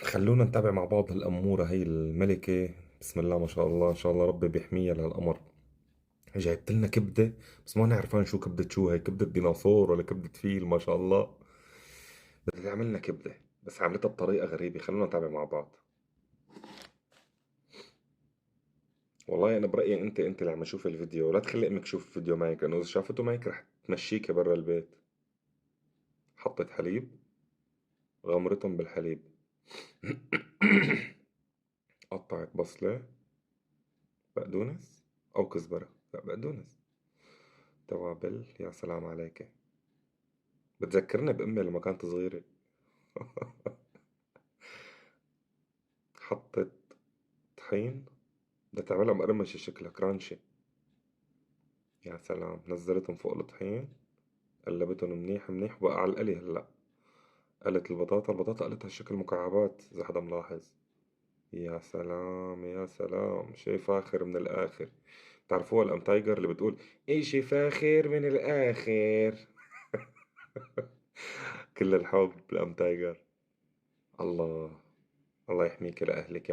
خلونا نتابع مع بعض الأمورة هي الملكة. بسم الله ما شاء الله، إن شاء الله ربي بيحميها لهالقمر. جايبت لنا كبدة، بس ما نعرفان شو كبدة، شو هي، كبدة ديناصور ولا كبدة فيل؟ ما شاء الله. بدها تعمل لنا كبدة بس عملتها بطريقة غريبة. خلونا نتابع مع بعض. والله أنا برأيي أنت اللي عم تشوف الفيديو، لا تخلي أمك تشوف الفيديو معك، لأنه إذا شافته معك رح تمشيك برا البيت. حطت حليب، غمرتهم بالحليب. قطعت بصلة، بقدونس أو كزبرة، لا بقدونس. توابل، يا سلام عليك. بتذكرني بأمي لما كانت صغيرة. حطت طحين، بدها تعملها مقرمشة شكلها كرانشي. يا سلام، نزلتهم فوق الطحين، قلبتهم منيح منيح، وبقى على القلي هلأ. قلت البطاطا قلتها شكل مكعبات إذا حدا ملاحظ. يا سلام يا سلام، شي فاخر من الآخر. بتعرفوها الأم تايجر اللي بتقول إشي فاخر من الآخر؟ كل الحب الأم تايجر. الله، الله يحميك لأهلك.